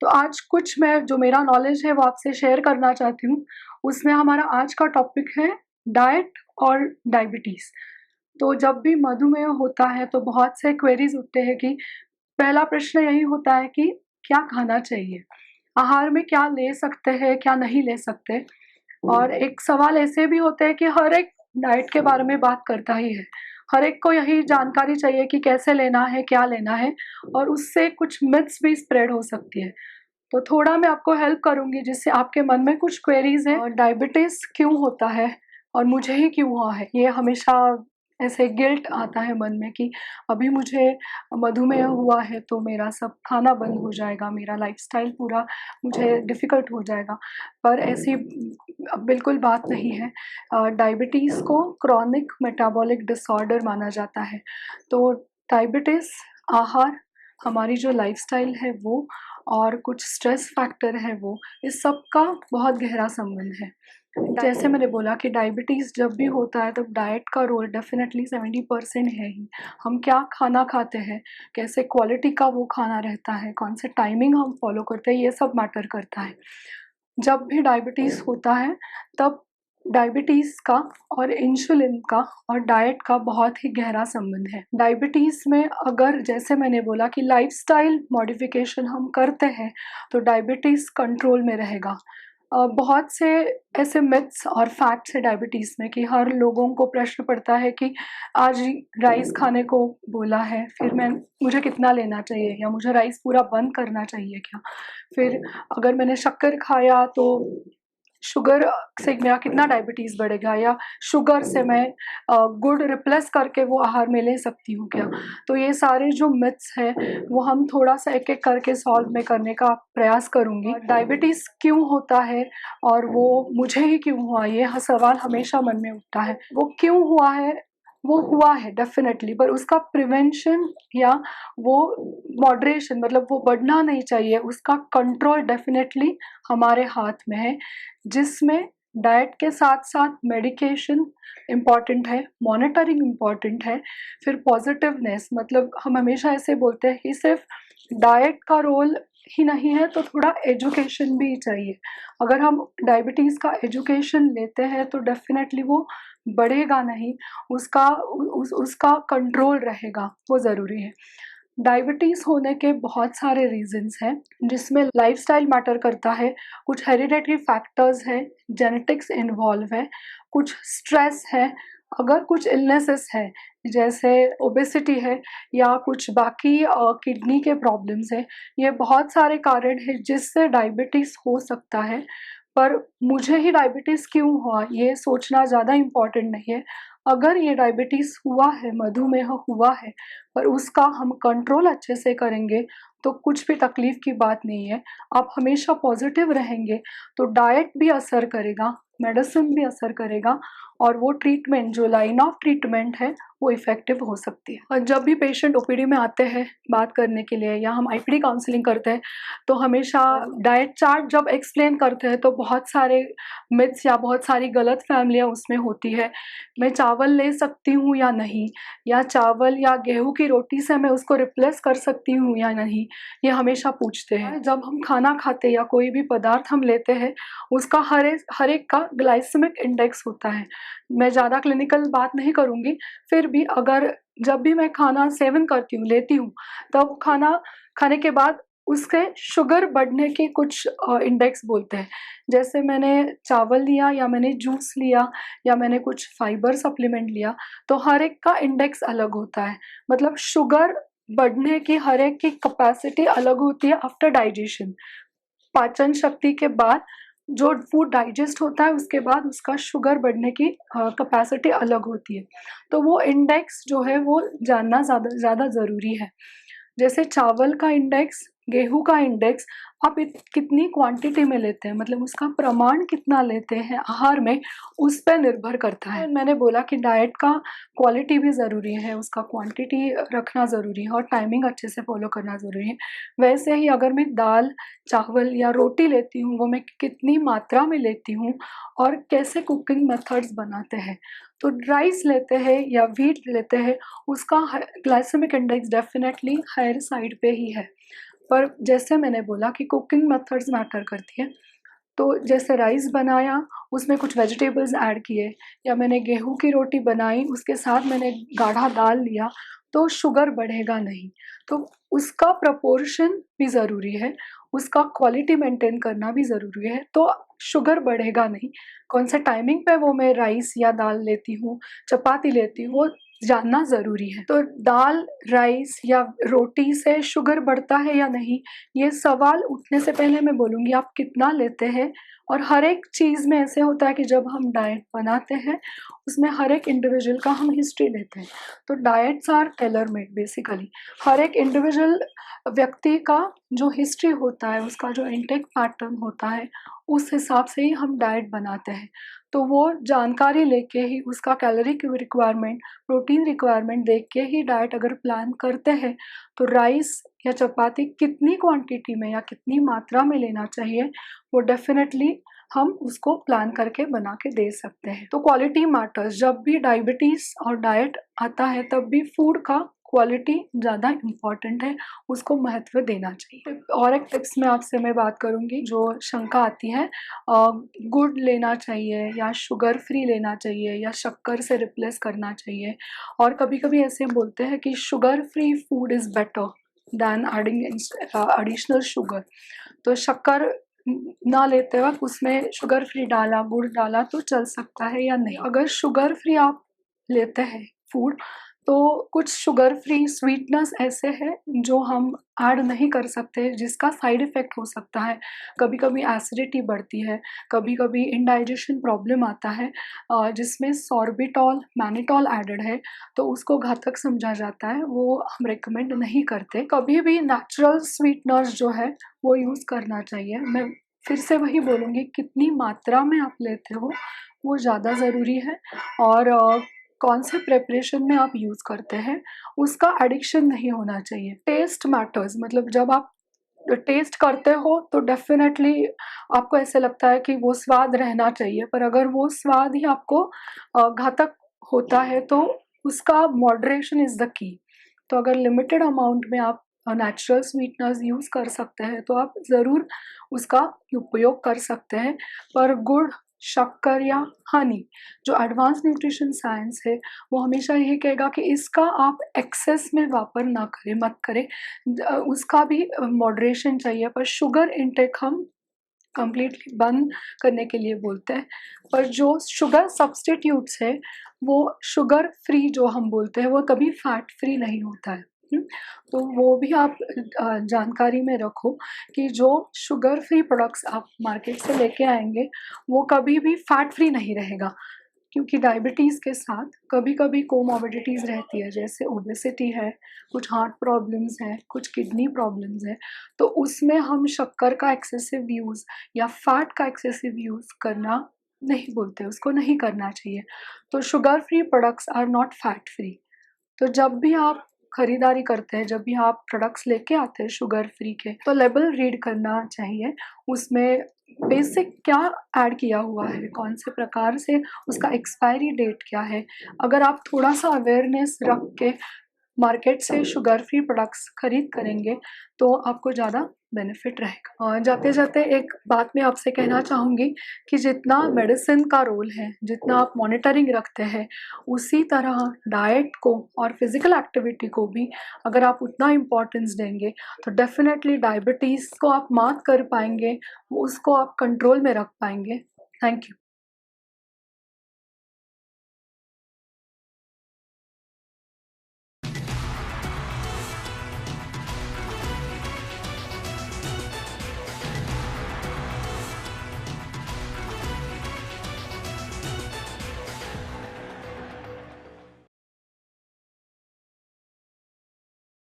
आज कुछ मैं जो मेरा नॉलेज है वो आपसे शेयर करना चाहती हूँ। उसमें हमारा आज का टॉपिक है डाइट और डायबिटीज़। तो जब भी मधुमेह होता है तो बहुत से क्वेरीज़ उठते हैं कि पहला प्रश्न यही होता है कि क्या खाना चाहिए? आहार में क्या ले सकते हैं, क्या नहीं ले सकते? और एक सवाल ऐसे भी होते हैं कि हर एक डाइट के बारे में बात करता ही है। हर एक को यही जानकारी चाहिए कि कैसे लेना है, क्या लेना है और उससे कुछ मिथ्स भी स्प्रेड हो सकती है। तो थोड़ा मैं आपको हेल्प करूँगी जिससे आपके मन में कुछ क्वेरीज़ हैं और डायबिटीज़ क्यों होता है और मुझे ही क्यों हुआ है? ये हमेशा ऐसे गिल्ट आता है मन में कि अभी मुझे मधुमेह हुआ है तो मेरा सब खाना बंद हो जाएगा, मेरा लाइफ़स्टाइल पूरा मुझे डिफ़िकल्ट हो जाएगा। पर ऐसी बिल्कुल बात नहीं है। डायबिटीज़ को क्रॉनिक मेटाबॉलिक डिसऑर्डर माना जाता है। तो डायबिटीज़, आहार, हमारी जो लाइफ़स्टाइल है वो और कुछ स्ट्रेस फैक्टर है वो, इस सब का बहुत गहरा संबंध है। जैसे मैंने बोला कि डायबिटीज़ जब भी होता है तब डाइट का रोल डेफ़िनेटली 70% है ही। हम क्या खाना खाते हैं, कैसे क्वालिटी का वो खाना रहता है, कौन से टाइमिंग हम फ़ॉलो करते हैं, ये सब मैटर करता है। जब भी डायबिटीज़ होता है तब डायबिटीज़ का और इंसुलिन का और डाइट का बहुत ही गहरा संबंध है। डायबिटीज़ में अगर जैसे मैंने बोला कि लाइफ़स्टाइल मॉडिफ़िकेशन हम करते हैं तो डायबिटीज़ कंट्रोल में रहेगा। बहुत से ऐसे मिथ्स और फैक्ट्स हैं डायबिटीज़ में कि हर लोगों को प्रश्न पड़ता है कि आज राइस खाने को बोला है, फिर मुझे कितना लेना चाहिए या मुझे राइस पूरा बंद करना चाहिए क्या? फिर अगर मैंने शक्कर खाया तो शुगर से मेरा कितना डायबिटीज़ बढ़ेगा या शुगर से मैं गुड़ रिप्लेस करके वो आहार में ले सकती हूँ क्या? तो ये सारे जो मिथ्स हैं वो हम थोड़ा-सा एक-एक करके सॉल्व मैं करने का प्रयास करूँगी। डायबिटीज़ क्यों होता है और वो मुझे ही क्यों हुआ? ये सवाल हमेशा मन में उठता है। वो क्यों हुआ है? वो हुआ है डेफ़िनेटली, पर उसका प्रिवेंशन या वो मॉडरेशन मतलब वो बढ़ना नहीं चाहिए, उसका कंट्रोल डेफ़िनेटली हमारे हाथ में है, जिसमें डाइट के साथ-साथ मेडिकेशन इम्पॉर्टेंट है, मॉनिटरिंग इम्पॉर्टेंट है, फिर पॉज़िटिवनेस मतलब हम हमेशा ऐसे बोलते हैं कि सिर्फ़ डाइट का रोल ही नहीं है, तो थोड़ा एजुकेशन भी चाहिए। अगर हम डायबिटीज़ का एजुकेशन लेते हैं तो डेफ़िनेटली वो बढ़ेगा नहीं, उसका कंट्रोल रहेगा, वो ज़रूरी है। डायबिटीज़ होने के बहुत सारे रीज़न्स हैं, जिसमें लाइफ़स्टाइल मैटर करता है, कुछ हेरिडिटरी फैक्टर्स हैं, जेनेटिक्स इन्वॉल्व है, कुछ स्ट्रेस है, अगर कुछ इलनेसेस हैं, जैसे ओबेसिटी है या कुछ बाकी किडनी के प्रॉब्लम्स हैं, ये बहुत सारे कारण हैं जिससे डायबिटीज़ हो सकता है। पर मुझे ही डायबिटीज़ क्यों हुआ, ये सोचना ज़्यादा इम्पोर्टेंट नहीं है। अगर ये डायबिटीज़ हुआ है, मधुमेह हुआ है, पर उसका हम कंट्रोल अच्छे से करेंगे, तो कुछ भी तकलीफ़ की बात नहीं है। आप हमेशा पॉज़िटिव रहेंगे, तो डाइट भी असर करेगा, मेडिसिन भी असर करेगा और वो ट्रीटमेंट जो लाइन ऑफ ट्रीटमेंट है, वो इफ़ेक्टिव हो सकती है। और जब भी पेशेंट ओपीडी में आते हैं बात करने के लिए या हम आईपीडी काउंसलिंग करते हैं, तो हमेशा डाइट चार्ट जब एक्सप्लेन करते हैं, तो बहुत सारे मिथ्स या बहुत सारी गलतफ़हमियाँ उसमें होती है। मैं चावल ले सकती हूँ या नहीं? या चावल या गेहूँ की रोटी से मैं उसको रिप्लेस कर सकती हूँ या नहीं? ये हमेशा पूछते हैं। जब हम खाना खाते हैं या कोई भी पदार्थ हम लेते हैं, उसका हर एक का ग्लाइसेमिक इंडेक्स होता है। मैं ज़्यादा क्लिनिकल बात नहीं करूँगी, फिर भी अगर जब भी मैं खाना सेवन करती हूँ, लेती हूँ, तब खाना खाने के बाद उसके शुगर बढ़ने के कुछ इंडेक्स बोलते हैं। जैसे मैंने चावल लिया या मैंने जूस लिया या मैंने कुछ फाइबर सप्लीमेंट लिया, तो हर एक का इंडेक्स अलग होता है। मतलब शुगर बढ़ने की हर एक की कैपेसिटी अलग होती है आफ्टर डाइजेशन। पाचन शक्ति के बाद जो फूड डाइजेस्ट होता है उसके बाद उसका शुगर बढ़ने की कैपेसिटी अलग होती है। तो वो इंडेक्स जो है वो जानना ज़्यादा ज़्यादा ज़रूरी है। जैसे चावल का इंडेक्स, गेहूँ का इंडेक्स आप कितनी क्वांटिटी में लेते हैं मतलब उसका प्रमाण कितना लेते हैं आहार में, उस पे निर्भर करता है। मैंने बोला कि डाइट का क्वालिटी भी ज़रूरी है, उसका क्वांटिटी रखना ज़रूरी है और टाइमिंग अच्छे से फ़ॉलो करना ज़रूरी है। वैसे ही अगर मैं दाल, चावल या रोटी लेती हूँ, वो मैं कितनी मात्रा में लेती हूँ और कैसे कुकिंग मेथड्स बनाते हैं। तो राइस लेते हैं या व्हीट लेते हैं, उसका glycemic index definitely higher side पे ही है। पर जैसे मैंने बोला कि कुकिंग मेथड्स मैटर करती है, तो जैसे राइस बनाया, उसमें कुछ वेजिटेबल्स ऐड किए, या मैंने गेहूँ की रोटी बनाई, उसके साथ मैंने गाढ़ा दाल लिया, तो शुगर बढ़ेगा नहीं। तो उसका प्रपोर्शन भी ज़रूरी है, उसका क्वालिटी मेंटेन करना भी ज़रूरी है, तो शुगर बढ़ेगा नहीं। कौन से टाइमिंग पे वो मैं राइस या दाल लेती हूँ, चपाती लेती हूँ, वो जानना ज़रूरी है। तो दाल, राइस या रोटी से शुगर बढ़ता है या नहीं, ये सवाल उठने से पहले मैं बोलूँगी आप कितना लेते हैं। और हर एक चीज़ में ऐसे होता है कि जब हम डाइट बनाते हैं, उसमें हर एक इंडिविजुअल का हम हिस्ट्री लेते हैं। तो diets are tailor made basically. हर एक इंडिविजुअल व्यक्ति का जो हिस्ट्री होता है, उसका जो इनटेक पैटर्न होता है, उस हिसाब से ही हम डाइट बनाते हैं। तो वो जानकारी लेके ही उसका कैलोरी की रिक्वायरमेंट, प्रोटीन रिक्वायरमेंट देख के ही डाइट अगर प्लान करते हैं, तो राइस या चपाती कितनी क्वांटिटी में या कितनी मात्रा में लेना चाहिए, वो डेफ़िनेटली हम उसको प्लान करके बना के दे सकते हैं। तो क्वालिटी मैटर्स, जब भी डायबिटीज़ और डाइट आता है, तब भी फूड का क्वालिटी ज़्यादा इम्पोर्टेंट है, उसको महत्व देना चाहिए। और एक टिप्स में आपसे मैं बात करूँगी, जो शंका आती है गुड़ लेना चाहिए या शुगर फ्री लेना चाहिए या शक्कर से रिप्लेस करना चाहिए, और कभी-कभी ऐसे बोलते हैं कि sugar free food is better than adding additional sugar. तो शक्कर ना लेते वक़्त उसमें शुगर फ्री डाला, गुड़ डाला तो चल सकता है या नहीं? अगर शुगर फ्री आप लेते हैं फूड, तो कुछ शुगर फ्री स्वीटनेस ऐसे हैं जो हम ऐड नहीं कर सकते, जिसका साइड इफ़ेक्ट हो सकता है। कभी-कभी एसिडिटी बढ़ती है, कभी-कभी इंडाइजेशन प्रॉब्लम आता है, जिसमें सॉर्बिटॉल, मैनिटॉल एडेड है, तो उसको घातक समझा जाता है, वो हम रिकमेंड नहीं करते। कभी भी नेचुरल स्वीटनर्स जो है, वो यूज़ करना चाहिए। मैं फिर से वही बोलूँगी, कितनी मात्रा में आप लेते हो, वो ज़्यादा ज़रूरी है, और कौन से प्रिपरेशन में आप यूज़ करते हैं, उसका एडिक्शन नहीं होना चाहिए। टेस्ट मैटर्स, मतलब जब आप टेस्ट करते हो तो डेफ़िनेटली आपको ऐसे लगता है कि वो स्वाद रहना चाहिए, पर अगर वो स्वाद ही आपको घातक होता है, तो उसका मॉडरेशन इज़ द की। तो अगर लिमिटेड अमाउंट में आप नेचुरल स्वीटनर्स यूज़ कर सकते हैं, तो आप ज़रूर उसका उपयोग कर सकते हैं। पर गुड़, शक्कर या हनी, जो एडवांस न्यूट्रिशन साइंस है, वो हमेशा यही कहेगा कि इसका आप एक्सेस में वापर ना करें, मत करें। उसका भी मॉडरेशन चाहिए, पर शुगर इंटेक हम कंप्लीटली बंद करने के लिए बोलते हैं। पर जो शुगर सब्स्टिट्यूट्स है, वो शुगर फ्री जो हम बोलते हैं, वो कभी फैट फ्री नहीं होता है। हुँ? तो वो भी आप जानकारी में रखो कि जो शुगर फ्री प्रोडक्ट्स आप मार्केट से लेके आएँगे, वो कभी भी फैट फ्री नहीं रहेगा। क्योंकि डायबिटीज़ के साथ कभी-कभी कोमॉर्बिडिटीज़ रहती है, जैसे ओबेसिटी है, कुछ हार्ट प्रॉब्लम्स हैं, कुछ किडनी प्रॉब्लम्स हैं, तो उसमें हम शक्कर का एक्सेसिव यूज़ या फैट का एक्सेसिव यूज़ करना नहीं बोलते, उसको नहीं करना चाहिए। तो sugar free products are not fat free. तो जब भी आप खरीदारी करते हैं, जब भी आप प्रोडक्ट्स लेके आते हैं शुगर फ्री के, तो लेबल रीड करना चाहिए। उसमें बेसिक क्या ऐड किया हुआ है, कौन से प्रकार से उसका एक्सपायरी डेट क्या है। अगर आप थोड़ा-सा अवेयरनेस रख के मार्केट से शुगर फ्री प्रोडक्ट्स खरीद करेंगे, तो आपको ज़्यादा बेनिफिट रहेगा। जाते-जाते एक बात मैं आपसे कहना चाहूँगी कि जितना मेडिसिन का रोल है, जितना आप मॉनिटरिंग रखते हैं, उसी तरह डाइट को और फिज़िकल एक्टिविटी को भी अगर आप उतना इम्पोर्टेंस देंगे, तो डेफ़िनेटली डायबिटीज़ को आप मात कर पाएँगे, उसको आप कंट्रोल में रख पाएँगे। Thank you.